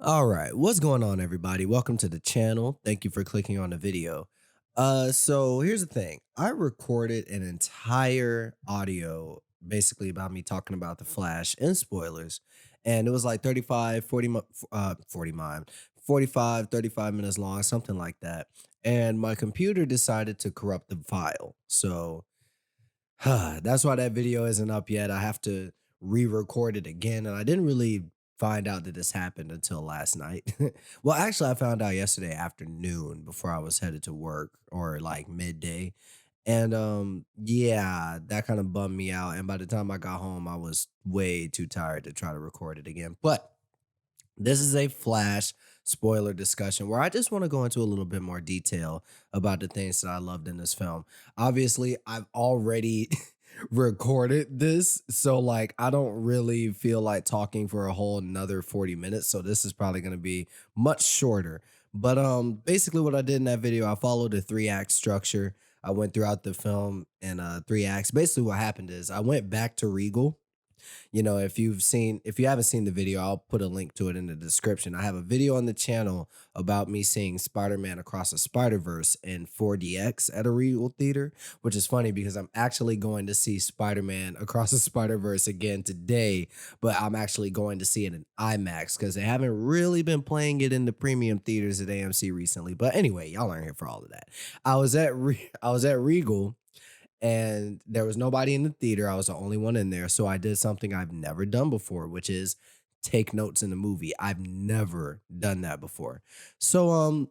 All right, what's going on, everybody? Welcome to the channel. Thank you for clicking on the video. So here's the thing. I recorded an entire audio basically about me talking about the Flash and spoilers, and it was like 35, 40, 40 mile, 45, 35 minutes long, something like that. And my computer decided to corrupt the file. So that's why that video isn't up yet. I have to re-record it again, and I didn't really find out that this happened until last night. Well, actually, I found out yesterday afternoon before I was headed to work, or like midday. And yeah, that kind of bummed me out. And by the time I got home, I was way too tired to try to record it again. But this is a flash spoiler discussion where I just want to go into a little bit more detail about the things that I loved in this film. Obviously, I've already recorded this, so like I don't really feel like talking for a whole another 40 minutes. So this is probably going to be much shorter. But basically what I did in that video, I followed a three-act structure. I went throughout the film in three acts. Basically what happened is I went back to Regal. If you haven't seen the video, I'll put a link to it in the description. I have a video on the channel about me seeing Spider-Man Across the Spider-Verse in 4DX at a Regal theater, which is funny because I'm actually going to see Spider-Man Across the Spider-Verse again today, but I'm actually going to see it in IMAX because they haven't really been playing it in the premium theaters at AMC recently. But anyway, y'all aren't here for all of that. I was at Regal, and there was nobody in the theater. I was the only one in there. So I did something I've never done before, which is take notes in the movie. I've never done that before. So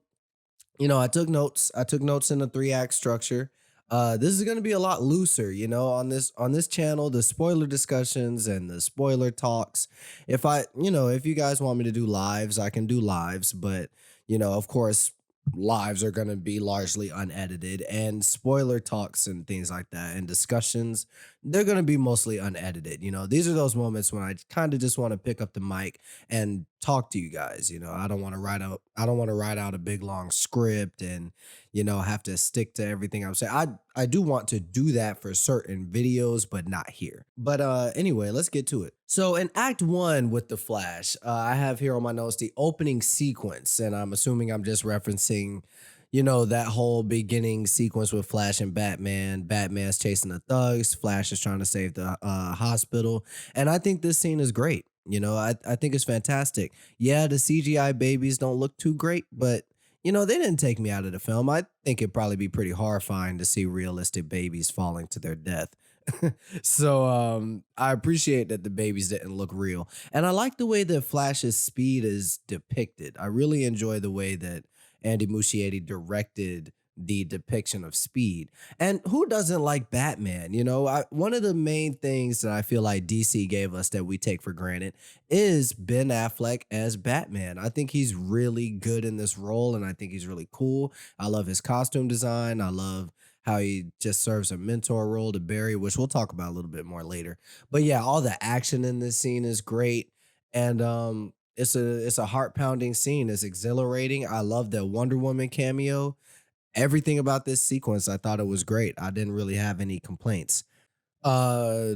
I took notes. I took notes in the three-act structure. This is going to be a lot looser, on this channel, the spoiler discussions and the spoiler talks. If you guys want me to do lives, I can do lives, but of course, lives are going to be largely unedited, and spoiler talks and things like that and discussions, they're going to be mostly unedited. These are those moments when I kind of just want to pick up the mic and talk to you guys. I don't want to write out a big long script and have to stick to everything I'm saying. I do want to do that for certain videos, but not here. But anyway, let's get to it. So in Act One with the Flash, I have here on my notes the opening sequence, and I'm assuming I'm just referencing, that whole beginning sequence with Flash and Batman. Batman's chasing the thugs. Flash is trying to save the hospital, and I think this scene is great. I think it's fantastic. Yeah, the CGI babies don't look too great, but they didn't take me out of the film. I think it'd probably be pretty horrifying to see realistic babies falling to their death. So I appreciate that the babies didn't look real. And I like the way that Flash's speed is depicted. I really enjoy the way that Andy Muschietti directed the depiction of speed. And who doesn't like Batman? One of the main things that I feel like DC gave us that we take for granted is Ben Affleck as Batman. I think he's really good in this role, and I think he's really cool. I love his costume design. I love how he just serves a mentor role to Barry, which we'll talk about a little bit more later. But yeah, all the action in this scene is great. And it's a heart-pounding scene. It's exhilarating. I love the Wonder Woman cameo. Everything about this sequence, I thought it was great. I didn't really have any complaints. Uh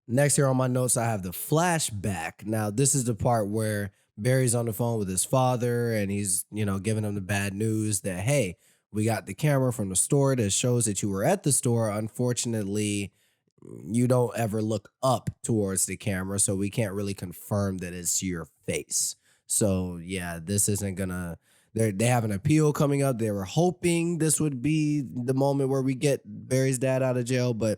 Next here on my notes, I have the flashback. Now, this is the part where Barry's on the phone with his father and he's, giving him the bad news that, hey, we got the camera from the store that shows that you were at the store. Unfortunately, you don't ever look up towards the camera, so we can't really confirm that it's your face. So yeah, this isn't gonna. They have an appeal coming up. They were hoping this would be the moment where we get Barry's dad out of jail, but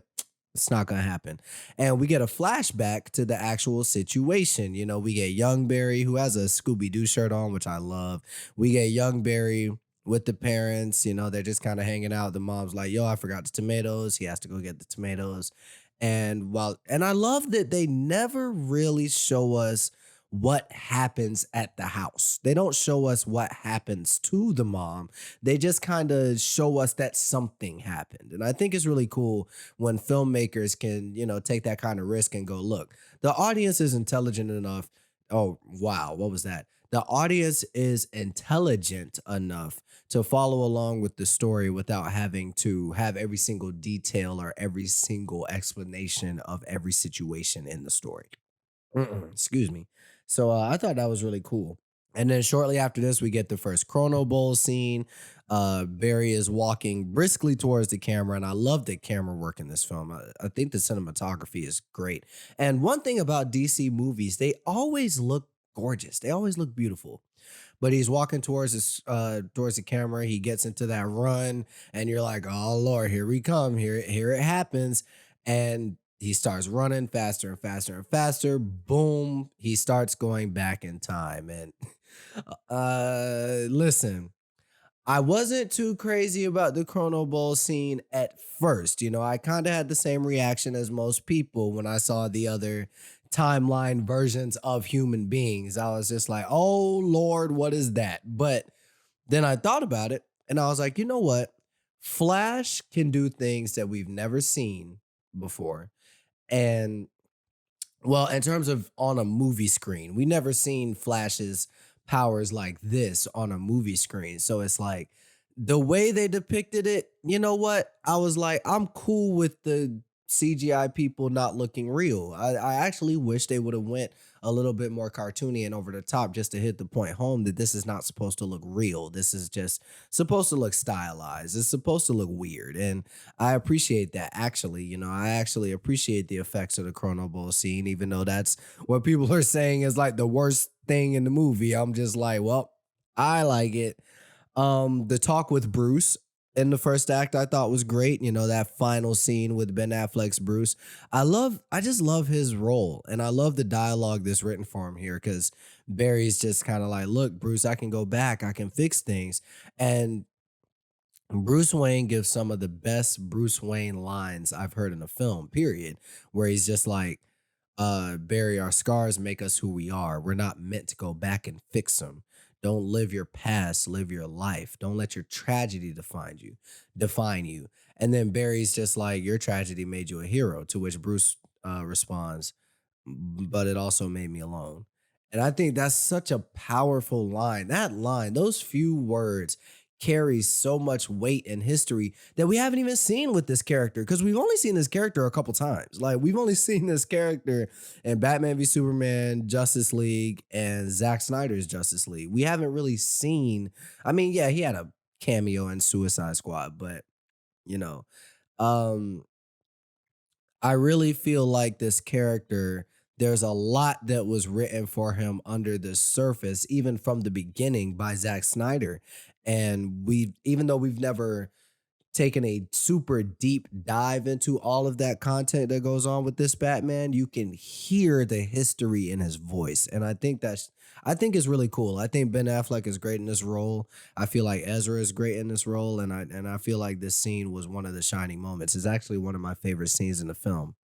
it's not gonna happen. And we get a flashback to the actual situation. We get young Barry who has a Scooby Doo shirt on, which I love. We get young Barry with the parents. They're just kind of hanging out. The mom's like, "Yo, I forgot the tomatoes." He has to go get the tomatoes. And I love that they never really show us what happens at the house. They don't show us what happens to the mom. They just kind of show us that something happened. And I think it's really cool when filmmakers can, take that kind of risk and go, look, the audience is intelligent enough. Oh, wow, what was that? The audience is intelligent enough to follow along with the story without having to have every single detail or every single explanation of every situation in the story. Excuse me. So I thought that was really cool. And then shortly after this, we get the first Chrono Bowl scene. Barry is walking briskly towards the camera, and I love the camera work in this film. I think the cinematography is great. And one thing about DC movies, they always look gorgeous. They always look beautiful. But he's walking towards the camera. He gets into that run, and you're like, "Oh Lord, here we come! Here it happens!" And he starts running faster and faster and faster. Boom! He starts going back in time, and listen, I wasn't too crazy about the Chrono Bowl scene at first. You know, I kind of had the same reaction as most people when I saw the other timeline versions of human beings. I was just like, oh Lord, what is that? But then I thought about it and I was like, you know what? Flash can do things that we've never seen before. And well, in terms of on a movie screen, we never seen Flash's powers like this on a movie screen. So it's like the way they depicted it, you know what? I was like, I'm cool with the CGI people not looking real. I actually wish they would have went a little bit more cartoony and over the top just to hit the point home that this is not supposed to look real. This is just supposed to look stylized. It's supposed to look weird. And I appreciate that actually. You know, I actually appreciate the effects of the Chrono Bowl scene, even though that's what people are saying is like the worst thing in the movie. I'm just like, well, I like it. The talk with Bruce in the first act I thought was great. You know, that final scene with Ben Affleck's Bruce. I just love his role and I love the dialogue that's written for him here because Barry's just kind of like, look, Bruce, I can go back, I can fix things. And Bruce Wayne gives some of the best Bruce Wayne lines I've heard in a film, period, where he's just like, Barry, our scars make us who we are. We're not meant to go back and fix them. Don't live your past, live your life. Don't let your tragedy define you. And then Barry's just like, your tragedy made you a hero, to which Bruce responds, but it also made me alone. And I think that's such a powerful line. That line, those few words carries so much weight in history that we haven't even seen with this character because we've only seen this character a couple times. Like we've only seen this character in Batman v Superman, Justice League, and Zack Snyder's Justice League. We haven't really seen. I mean, yeah, he had a cameo in Suicide Squad, but you know, um, I really feel like this character, there's a lot that was written for him under the surface, even from the beginning by Zack Snyder. And even though we've never taken a super deep dive into all of that content that goes on with this Batman, you can hear the history in his voice. And I think it's really cool. I think Ben Affleck is great in this role. I feel like Ezra is great in this role. And I feel like this scene was one of the shining moments. It's actually one of my favorite scenes in the film.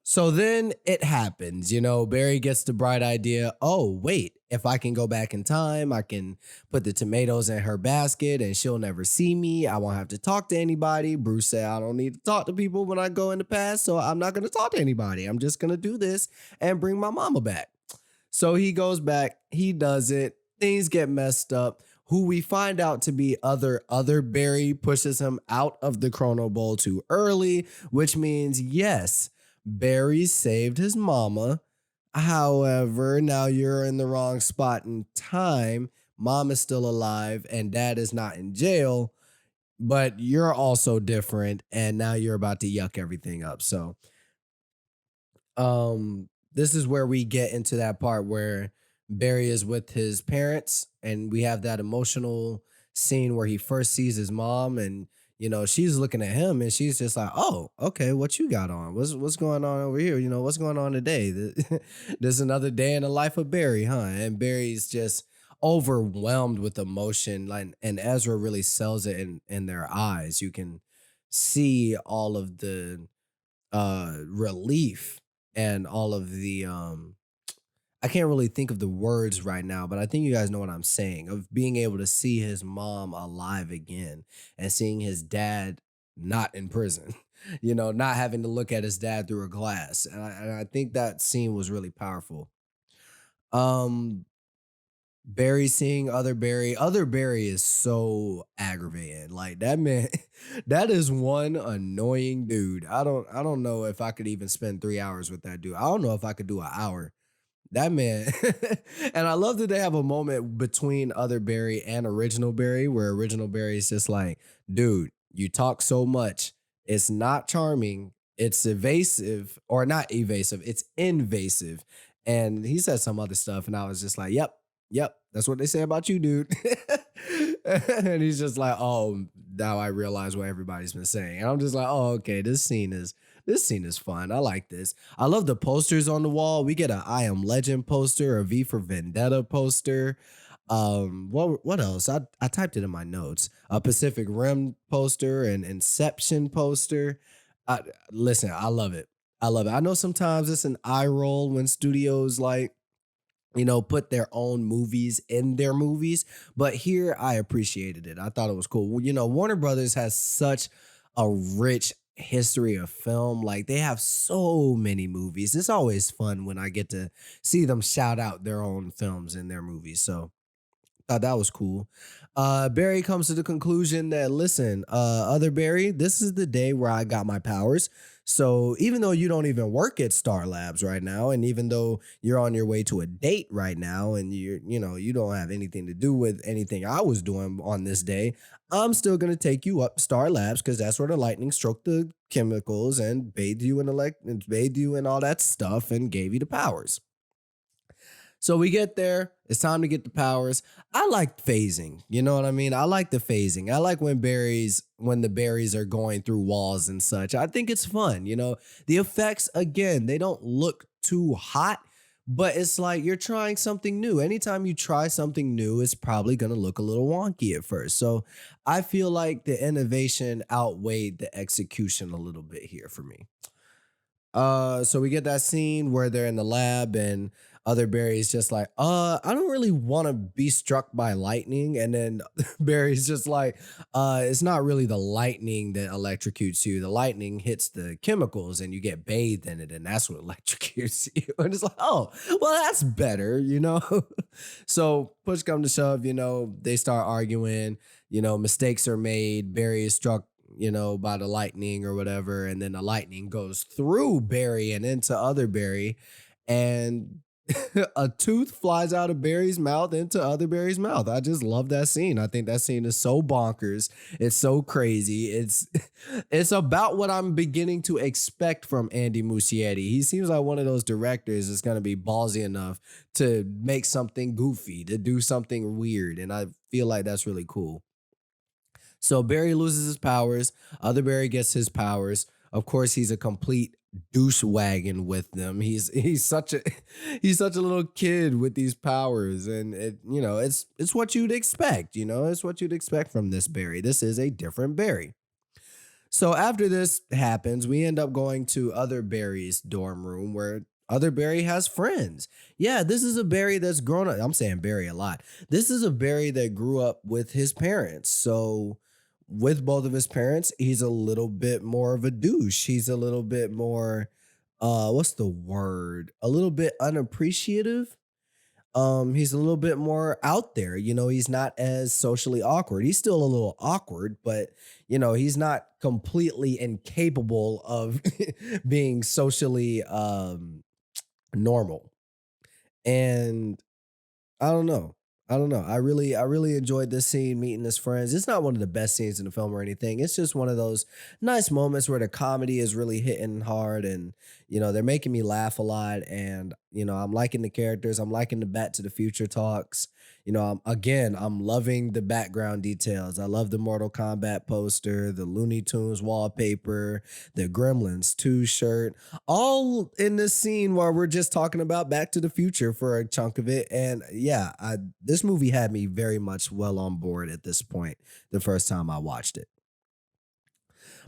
So then it happens, you know, Barry gets the bright idea. Oh, wait, if I can go back in time, I can put the tomatoes in her basket and she'll never see me. I won't have to talk to anybody. Bruce said, I don't need to talk to people when I go in the past. So I'm not going to talk to anybody. I'm just going to do this and bring my mama back. So he goes back, he does it. Things get messed up. Who we find out to be other Barry pushes him out of the Chrono Bowl too early, which means yes, Barry saved his mama. However, now you're in the wrong spot in time. Mom is still alive and dad is not in jail, but you're also different and now you're about to yuck everything up. So, this is where we get into that part where Barry is with his parents and we have that emotional scene where he first sees his mom and you know she's looking at him and she's just like, "Oh, okay, what you got on? What's going on over here? You know, what's going on today? There's another day in the life of Barry, huh?" And Barry's just overwhelmed with emotion like and Ezra really sells it in their eyes. You can see all of the relief and all of the I can't really think of the words right now, but I think you guys know what I'm saying of being able to see his mom alive again and seeing his dad not in prison. You know, not having to look at his dad through a glass. And I think that scene was really powerful. Um Barry seeing other Barry is so aggravating. Like that man, that is one annoying dude. I don't know if I could even spend 3 hours with that dude. I don't know if I could do an hour. That man. And I love that they have a moment between other Barry and original Barry where original Barry is just like, dude, you talk so much. It's not charming. It's evasive, or not evasive, it's invasive. And he said some other stuff, and I was just like, yep, yep, that's what they say about you, dude. And he's just like, oh, now I realize what everybody's been saying. And I'm just like, oh, okay, this scene is fun. I like this. I love the posters on the wall. We get a I Am Legend poster, a V for Vendetta poster. What else? I typed it in my notes. A Pacific Rim poster, an Inception poster. I, listen, I love it. I love it. I know sometimes it's an eye roll when studios like, put their own movies in their movies. But here I appreciated it. I thought it was cool. Well, Warner Brothers has such a rich history of film. Like they have so many movies. It's always fun when I get to see them shout out their own films in their movies. So thought that was cool. Barry comes to the conclusion that, listen, other Barry, this is the day where I got my powers. So even though you don't even work at Star Labs right now, and even though you're on your way to a date right now, and you don't have anything to do with anything I was doing on this day, I'm still gonna take you up Star Labs because that's where the lightning stroked the chemicals and bathed you in all that stuff and gave you the powers. So we get there. It's time to get the powers. I like phasing. You know what I mean? I like the phasing. I like when the berries are going through walls and such. I think it's fun. The effects, again, they don't look too hot, but it's like you're trying something new. Anytime you try something new, it's probably going to look a little wonky at first. So I feel like the innovation outweighed the execution a little bit here for me. So we get that scene where they're in the lab and other Barry's just like, I don't really want to be struck by lightning. And then Barry's just like, it's not really the lightning that electrocutes you. The lightning hits the chemicals and you get bathed in it, and that's what electrocutes you. And it's like, oh, well, that's better. So push come to shove, they start arguing, mistakes are made. Barry is struck by the lightning or whatever. And then the lightning goes through Barry and into other Barry. And a tooth flies out of Barry's mouth into other Barry's mouth. I just love that scene. I think that scene is so bonkers. It's so crazy. It's about what I'm beginning to expect from Andy Muschietti. He seems like one of those directors that's going to be ballsy enough to make something goofy, to do something weird. And I feel like that's really cool. So Barry loses his powers. Other Barry gets his powers. Of course, he's a complete douche wagon with them. He's such a he's such a little kid with these powers, and it's what you'd expect. It's what you'd expect from this Barry. This is a different Barry. So after this happens, we end up going to other Barry's dorm room where other Barry has friends. Yeah, this is a Barry that's grown up. I'm saying Barry a lot. This is a Barry that grew up with his parents. So with both of his parents, he's a little bit more of a douche. He's a little bit more what's the word? A little bit unappreciative. He's a little bit more out there. He's not as socially awkward. He's still a little awkward, but he's not completely incapable of being socially normal. And I don't know. I don't know. I really enjoyed this scene meeting his friends. It's not one of the best scenes in the film or anything. It's just one of those nice moments where the comedy is really hitting hard, and they're making me laugh a lot, and I'm liking the characters. I'm liking the Back to the Future talks. I'm loving the background details. I love the Mortal Kombat poster, the Looney Tunes wallpaper, the Gremlins 2 shirt, all in this scene while we're just talking about Back to the Future for a chunk of it. And yeah, this movie had me very much well on board at this point the first time I watched it.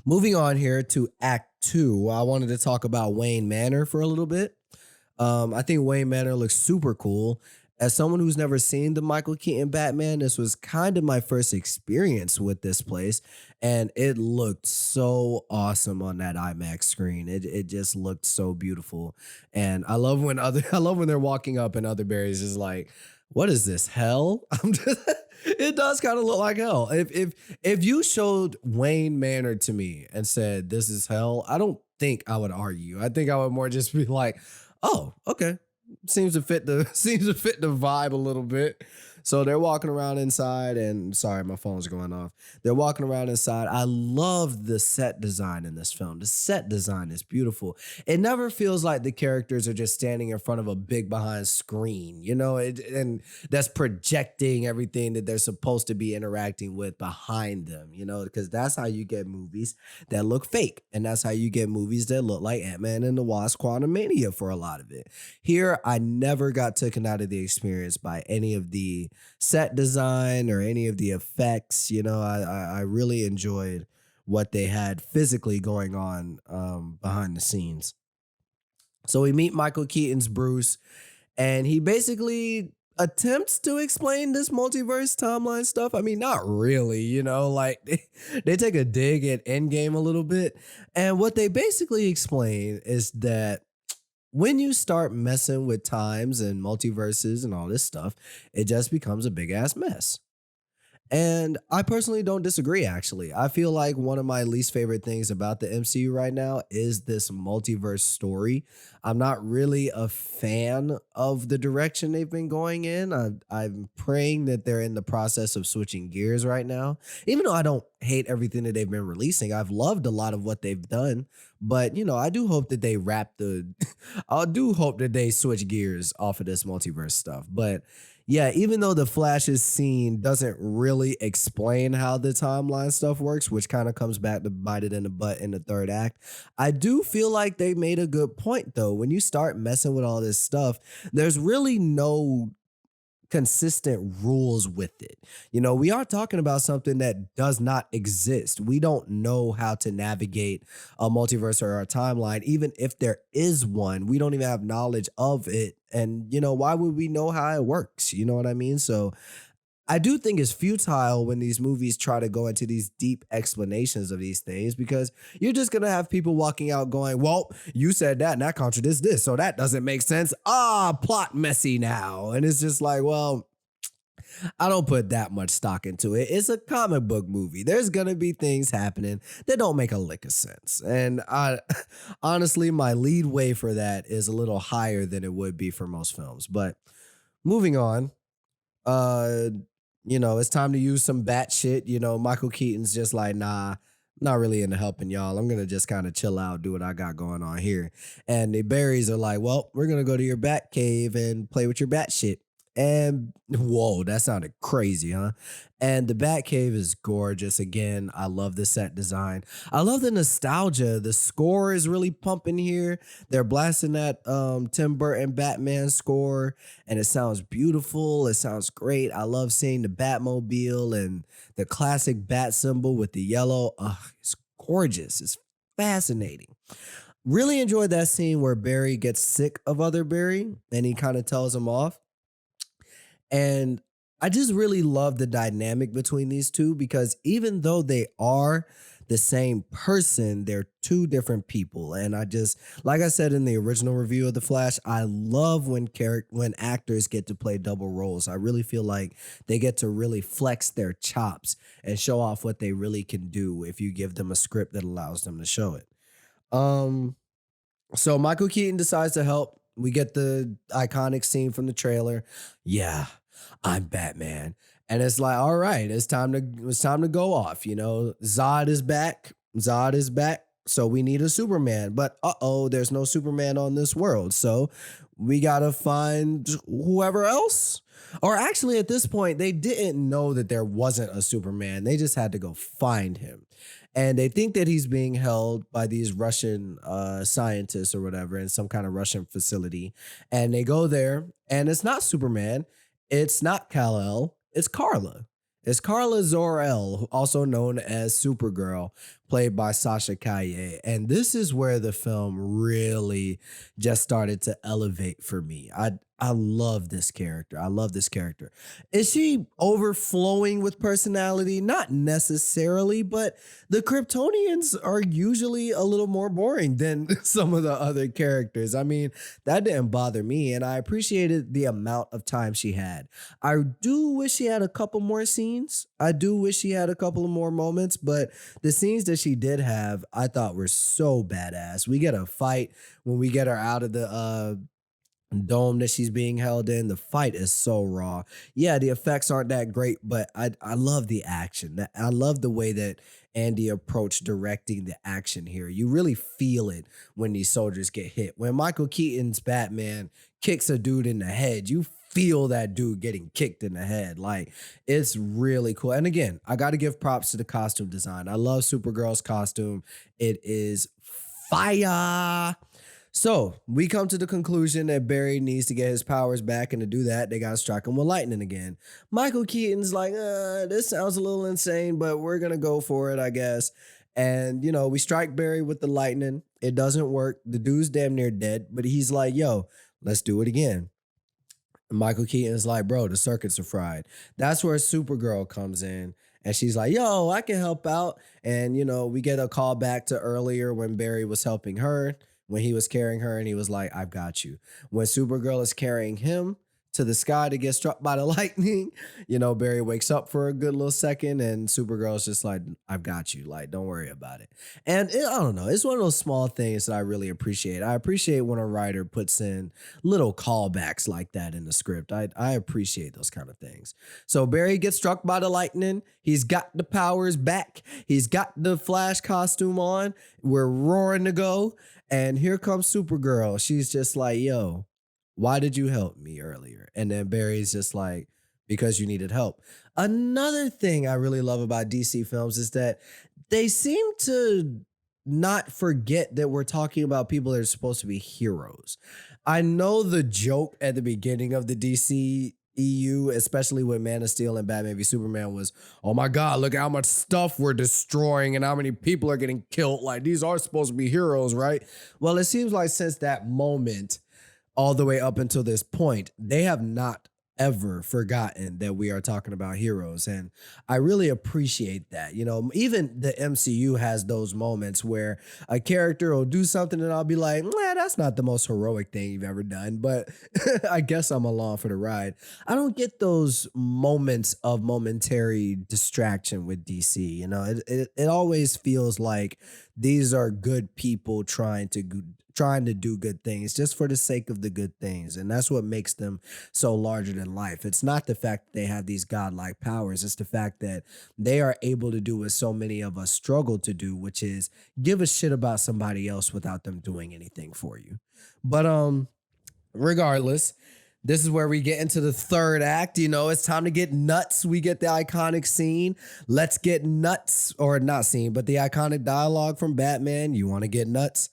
Moving on here to Act Two, I wanted to talk about Wayne Manor for a little bit. I think Wayne Manor looks super cool. As someone who's never seen the Michael Keaton Batman, this was kind of my first experience with this place, and it looked so awesome on that IMAX screen. It just looked so beautiful, and I love when they're walking up and other berries is like, "What is this hell?" It does kind of look like hell. If you showed Wayne Manor to me and said this is hell, I don't think I would argue. I think I would more just be like, "Oh, okay." seems to fit the seems to fit the vibe a little bit. So they're walking around inside, and sorry, my phone's going off. They're walking around inside. I love the set design in this film. The set design is beautiful. It never feels like the characters are just standing in front of a big behind screen, and that's projecting everything that they're supposed to be interacting with behind them, because that's how you get movies that look fake. And that's how you get movies that look like Ant-Man and the Wasp Quantumania for a lot of it. Here, I never got taken out of the experience by any of the set design or any of the effects. I really enjoyed what they had physically going on behind the scenes. So we meet Michael Keaton's Bruce, and he basically attempts to explain this multiverse timeline stuff. I mean, not really, like they take a dig at Endgame a little bit. And what they basically explain is that when you start messing with times and multiverses and all this stuff, it just becomes a big ass mess. And I personally don't disagree, actually. I feel like one of my least favorite things about the MCU right now is this multiverse story. I'm not really a fan of the direction they've been going in. I'm praying that they're in the process of switching gears right now. Even though I don't hate everything that they've been releasing, I've loved a lot of what they've done. But, I do hope that they I do hope that they switch gears off of this multiverse stuff. But yeah, even though the Flash's scene doesn't really explain how the timeline stuff works, which kind of comes back to bite it in the butt in the third act, I do feel like they made a good point though. When you start messing with all this stuff, there's really no consistent rules with it. We are talking about something that does not exist. We don't know how to navigate a multiverse or a timeline. Even if there is one, we don't even have knowledge of it. And, why would we know how it works? You know what I mean? So I do think it's futile when these movies try to go into these deep explanations of these things, because you're just going to have people walking out going, well, you said that and that contradicts this. So that doesn't make sense. Plot messy now. And it's just like, well, I don't put that much stock into it. It's a comic book movie. There's going to be things happening that don't make a lick of sense. And I honestly, my lead way for that is a little higher than it would be for most films. But moving on, uh, it's time to use some bat shit. Michael Keaton's just like, nah, not really into helping y'all. I'm gonna just kind of chill out, do what I got going on here. And the berries are like, well, we're gonna go to your bat cave and play with your bat shit. And whoa, that sounded crazy, huh? And the Bat Cave is gorgeous. Again, I love the set design. I love the nostalgia. The score is really pumping here. They're blasting that Tim Burton Batman score, and it sounds beautiful. It sounds great. I love seeing the Batmobile and the classic bat symbol with the yellow. It's gorgeous. It's fascinating. Really enjoyed that scene where Barry gets sick of other Barry and he kind of tells him off. And I just really love the dynamic between these two, because even though they are the same person, they're two different people. And like I said in the original review of The Flash, I love when actors get to play double roles. I really feel like they get to really flex their chops and show off what they really can do if you give them a script that allows them to show it. Um, so Michael Keaton decides to help. We get the iconic scene from the trailer. Yeah, I'm Batman. And it's like, all right, it's time to go off. Zod is back. Zod is back. So we need a Superman. But there's no Superman on this world. So we gotta find whoever else. Or actually, at this point, they didn't know that there wasn't a Superman. They just had to go find him. And they think that he's being held by these Russian scientists or whatever in some kind of Russian facility. And they go there, and it's not Superman. It's not Kal-El. It's Carla. It's Carla Zor-El, also known as Supergirl, played by Sasha Calle. And this is where the film really just started to elevate for me. I love this character. I love this character. Is she overflowing with personality? Not necessarily, but the Kryptonians are usually a little more boring than some of the other characters. I mean, that didn't bother me, and I appreciated the amount of time she had. I do wish she had a couple more scenes. I do wish she had a couple of more moments, but the scenes that she did have, I thought were so badass. We get a fight when we get her out of dome that she's being held in. The fight is so raw. Yeah, the effects aren't that great, but I love the action. I love the way that Andy approached directing the action here. You really feel it when these soldiers get hit. When Michael Keaton's Batman kicks a dude in the head, you feel that dude getting kicked in the head. Like, it's really cool. And again, I got to give props to the costume design. I love Supergirl's costume. It is fire. So we come to the conclusion that Barry needs to get his powers back, and to do that, they got to strike him with lightning again. Michael Keaton's like, this sounds a little insane, but we're gonna go for it, I guess. And we strike Barry with the lightning. It doesn't work. The dude's damn near dead, but he's like, yo, let's do it again. Michael Keaton's like, bro, the circuits are fried. That's where Supergirl comes in. And she's like, yo, I can help out. And, we get a call back to earlier when Barry was helping her, when he was carrying her, and he was like, I've got you. When Supergirl is carrying him to the sky to get struck by the lightning, Barry wakes up for a good little second, and Supergirl's just like, I've got you. Like, don't worry about it. And I don't know. It's one of those small things that I really appreciate. I appreciate when a writer puts in little callbacks like that in the script. I appreciate those kind of things. So Barry gets struck by the lightning. He's got the powers back. He's got the Flash costume on. We're roaring to go. And here comes Supergirl. She's just like, yo, why did you help me earlier? And then Barry's just like, because you needed help. Another thing I really love about DC films is that they seem to not forget that we're talking about people that are supposed to be heroes. I know the joke at the beginning of the DC EU, especially with Man of Steel and Batman v Superman, was, oh my God, look at how much stuff we're destroying and how many people are getting killed. Like, these are supposed to be heroes, right? Well, it seems like since that moment, all the way up until this point, they have not ever forgotten that we are talking about heroes. And I really appreciate that. Even the MCU has those moments where a character will do something and I'll be like, nah, that's not the most heroic thing you've ever done, but I guess I'm along for the ride. I don't get those moments of momentary distraction with DC. It always feels like these are good people trying to do good things just for the sake of the good things. And that's what makes them so larger than life. It's not the fact that they have these godlike powers. It's the fact that they are able to do what so many of us struggle to do, which is give a shit about somebody else without them doing anything for you. But regardless, this is where we get into the third act. It's time to get nuts. We get the iconic scene. Let's get nuts, or not scene, but the iconic dialogue from Batman. You want to get nuts?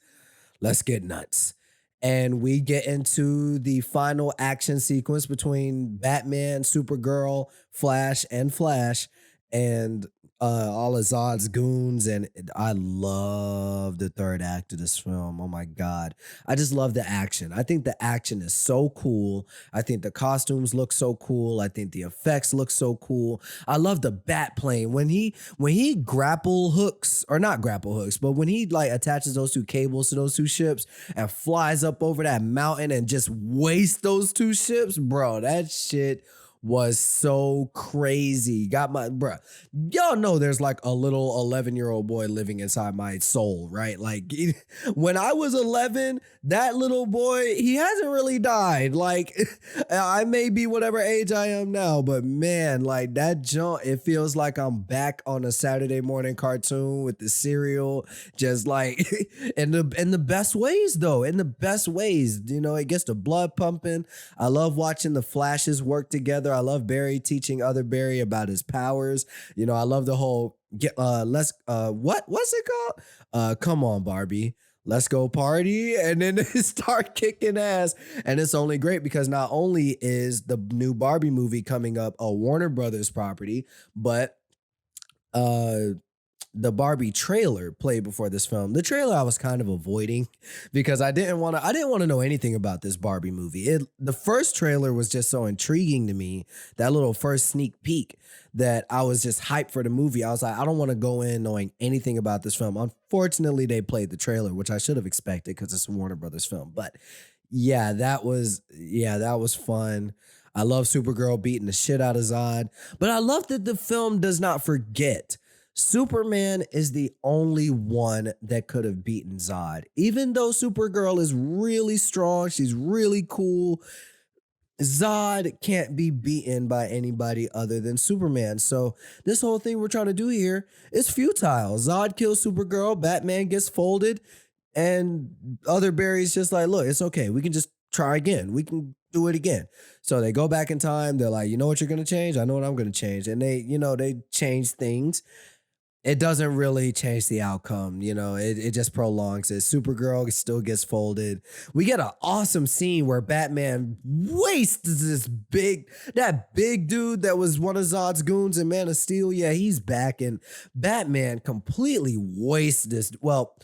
Let's get nuts. And we get into the final action sequence between Batman, Supergirl, Flash, and Flash, and all of Zod's goons. And I love the third act of this film. Oh my God. I just love the action. I think the action is so cool. I think the costumes look so cool. I think the effects look so cool. I love the bat plane. When he grapple hooks, or not grapple hooks, but when he like attaches those two cables to those two ships and flies up over that mountain and just wastes those two ships, bro, that shit was so crazy. Got my bruh. Y'all know there's like a little 11-year-old boy living inside my soul, right? Like when I was 11, that little boy, he hasn't really died. Like I may be whatever age I am now, but man, like that jump, it feels like I'm back on a Saturday morning cartoon with the cereal, just like in the best ways though, in the best ways. It gets the blood pumping. I love watching the Flashes work together. I love Barry teaching other Barry about his powers. I love the whole what's it called? Come on, Barbie. Let's go party. And then they start kicking ass. And it's only great because not only is the new Barbie movie coming up a Warner Brothers property, but the Barbie trailer played before this film. The trailer I was kind of avoiding because I didn't want to know anything about this Barbie movie. The first trailer was just so intriguing to me, that little first sneak peek, that I was just hyped for the movie. I was like, I don't want to go in knowing anything about this film. Unfortunately, they played the trailer, which I should have expected because it's a Warner Brothers film. But yeah, that was fun. I love Supergirl beating the shit out of Zod, but I love that the film does not forget Superman is the only one that could have beaten Zod. Even though Supergirl is really strong, she's really cool, Zod can't be beaten by anybody other than Superman. So this whole thing we're trying to do here is futile. Zod kills Supergirl, Batman gets folded, and other Barry's just like, look, it's okay. We can just try again. We can do it again. So they go back in time. They're like, you know what you're gonna change? I know what I'm gonna change. And they change things. It doesn't really change the outcome, it just prolongs it. Supergirl still gets folded. We get an awesome scene where Batman wastes that big dude that was one of Zod's goons in Man of Steel. Yeah, he's back, and Batman completely wastes this. Well,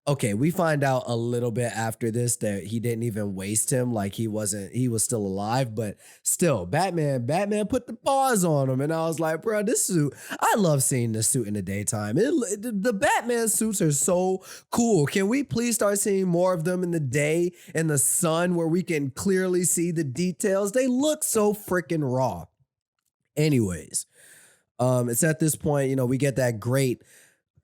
okay, we find out a little bit after this that he didn't even waste him, like he was still alive, but still, Batman put the paws on him, and I was like, bro, this suit, I love seeing this suit in the daytime. The Batman suits are so cool. Can we please start seeing more of them in the day, in the sun, where we can clearly see the details? They look so freaking raw. Anyways, it's at this point, we get that great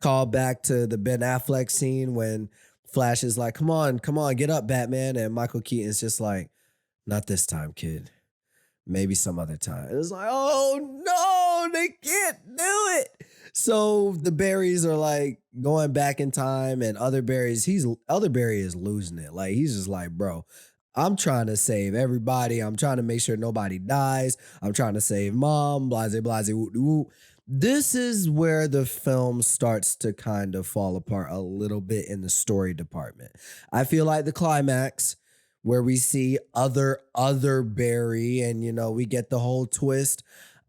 call back to the Ben Affleck scene when Flash is like, come on, get up, Batman. And Michael Keaton's just like, not this time, kid. Maybe some other time. And it's like, oh no, they can't do it. So the Barrys are like going back in time, and other Barry is losing it. Like, he's just like, bro, I'm trying to save everybody. I'm trying to make sure nobody dies. I'm trying to save mom, blase, blase, woo, woo. This is where the film starts to kind of fall apart a little bit in the story department. I feel like the climax where we see other Barry, and we get the whole twist.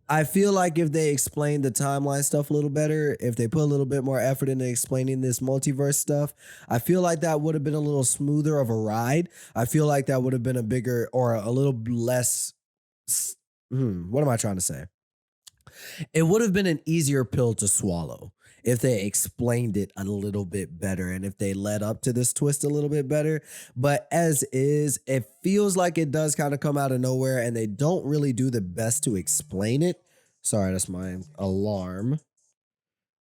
I feel like if they explain the timeline stuff a little better, if they put a little bit more effort into explaining this multiverse stuff, I feel like that would have been a little smoother of a ride. I feel like that would have been a bigger or a little less. What am I trying to say? It would have been an easier pill to swallow if they explained it a little bit better and if they led up to this twist a little bit better. But as is, it feels like it does kind of come out of nowhere, and they don't really do the best to explain it. Sorry, that's my alarm.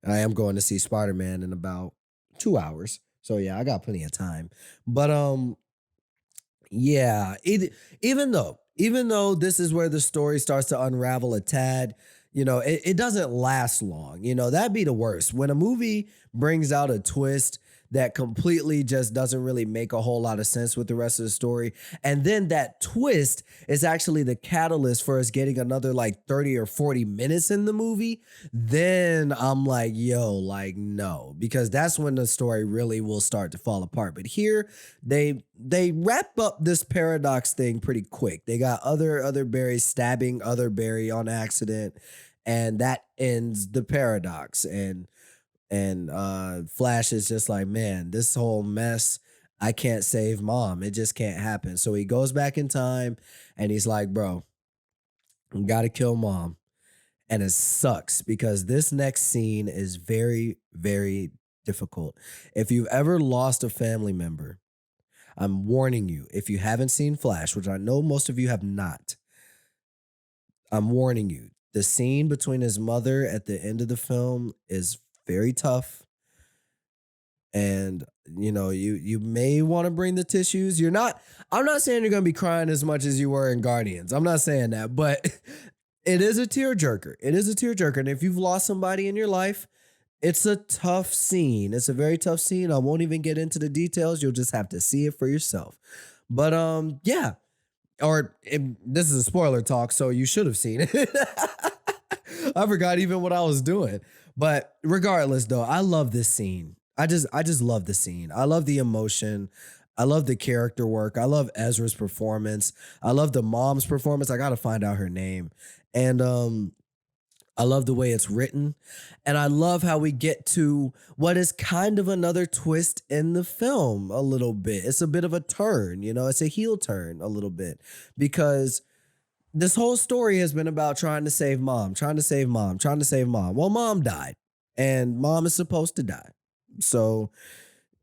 I am going to see Spider-Man in about 2 hours. So yeah, I got plenty of time. But yeah, even though this is where the story starts to unravel a tad, it doesn't last long. That'd be the worst. When a movie brings out a twist that completely just doesn't really make a whole lot of sense with the rest of the story, and then that twist is actually the catalyst for us getting another like 30 or 40 minutes in the movie, then I'm like, yo, like, no, because that's when the story really will start to fall apart. But here they wrap up this paradox thing pretty quick. They got other Barry stabbing other Barry on accident, and that ends the paradox. And Flash is just like, man, this whole mess, I can't save mom. It just can't happen. So he goes back in time, and he's like, bro, you gotta kill mom. And it sucks because this next scene is very, very difficult. If you've ever lost a family member, I'm warning you, if you haven't seen Flash, which I know most of you have not, I'm warning you. The scene between his mother at the end of the film is very tough. And you may want to bring the tissues. I'm not saying you're gonna be crying as much as you were in Guardians. I'm not saying that, but it is a tearjerker. It is a tearjerker. And if you've lost somebody in your life, it's a tough scene. It's a very tough scene. I won't even get into the details. You'll just have to see it for yourself. But yeah. This is a spoiler talk, so you should have seen it. I forgot even what I was doing. But regardless, though, I love this scene. I just love the scene. I love the emotion. I love the character work. I love Ezra's performance. I love the mom's performance. I got to find out her name. And I love the way it's written. And I love how we get to what is kind of another twist in the film a little bit. It's a bit of a turn, it's a heel turn a little bit, because this whole story has been about trying to save mom, trying to save mom, trying to save mom. Well, mom died, and mom is supposed to die. So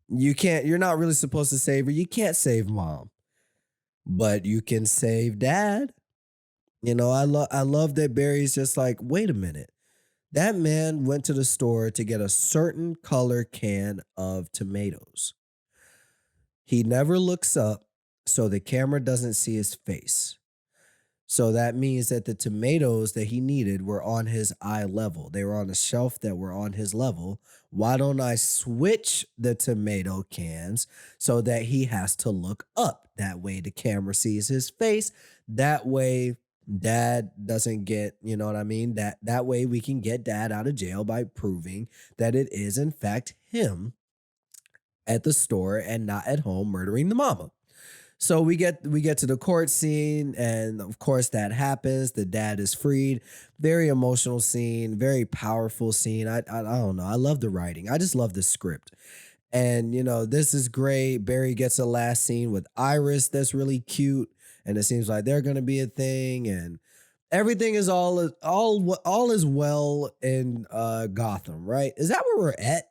you're not really supposed to save her. You can't save mom, but you can save dad. I love that Barry's just like, wait a minute. That man went to the store to get a certain color can of tomatoes. He never looks up so the camera doesn't see his face. So that means that the tomatoes that he needed were on his eye level. They were on a shelf that were on his level. Why don't I switch the tomato cans so that he has to look up? That way the camera sees his face. That way dad doesn't get, you know what I mean? That way we can get dad out of jail by proving that it is in fact him at the store and not at home murdering the mama. So we get to the court scene, and of course that happens. The dad is freed. Very emotional scene, very powerful scene. I don't know. I love the writing. I just love the script. And this is great. Barry gets a last scene with Iris that's really cute, and it seems like they're gonna be a thing, and everything is all is well in Gotham, right? Is that where we're at?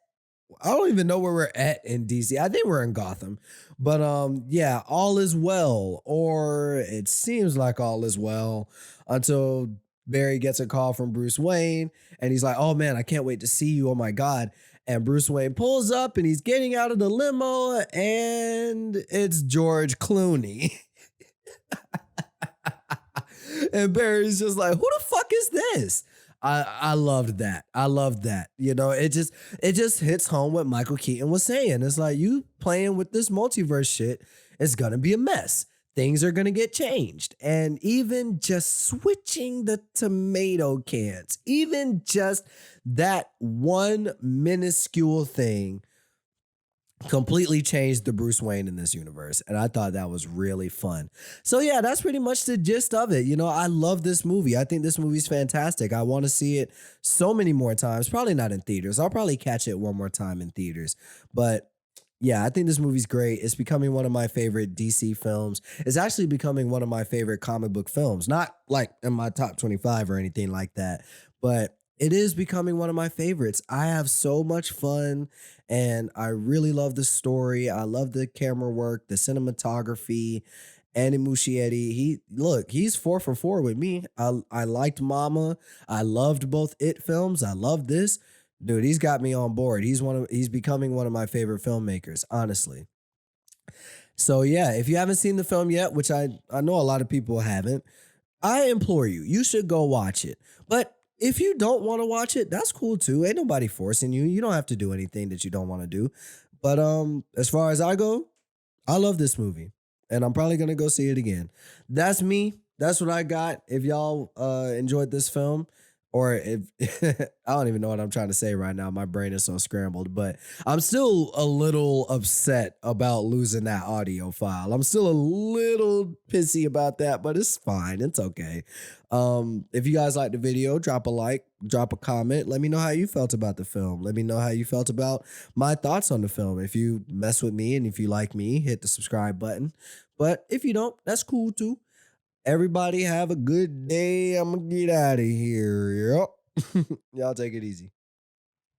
I don't even know where we're at in DC. I think we're in Gotham. But yeah, all is well, or it seems like all is well until Barry gets a call from Bruce Wayne and he's like, "Oh man, I can't wait to see you. Oh my god." And Bruce Wayne pulls up and he's getting out of the limo and it's George Clooney. And Barry's just like, "Who the fuck is this?" I loved that. I loved that. It just hits home what Michael Keaton was saying. It's like you playing with this multiverse shit, it's gonna be a mess. Things are gonna get changed. And even just switching the tomato cans, even just that one minuscule thing completely changed the Bruce Wayne in this universe. And I thought that was really fun. So yeah, that's pretty much the gist of it. I love this movie. I think this movie's fantastic. I want to see it so many more times. Probably not in theaters. I'll probably catch it one more time in theaters. But yeah, I think this movie's great. It's becoming one of my favorite DC films. It's actually becoming one of my favorite comic book films. Not like in my top 25 or anything like that, but it is becoming one of my favorites. I have so much fun and I really love the story. I love the camera work, the cinematography. Andy Muschietti, he's 4 for 4 with me. I liked Mama. I loved both It films. I love this. Dude, he's got me on board. He's becoming one of my favorite filmmakers, honestly. So yeah, if you haven't seen the film yet, which I know a lot of people haven't, I implore you, you should go watch it. But if you don't want to watch it, that's cool too. Ain't nobody forcing you. You don't have to do anything that you don't want to do. But as far as I go, I love this movie. And I'm probably gonna go see it again. That's me. That's what I got. If y'all enjoyed this film, or if I don't even know what I'm trying to say right now. My brain is so scrambled, but I'm still a little upset about losing that audio file. I'm still a little pissy about that, but it's fine. It's okay. If you guys liked the video, drop a like, drop a comment. Let me know how you felt about the film. Let me know how you felt about my thoughts on the film. If you mess with me and if you like me, hit the subscribe button. But if you don't, that's cool too. Everybody have a good day. I'm gonna get out of here. Yep. Y'all take it easy.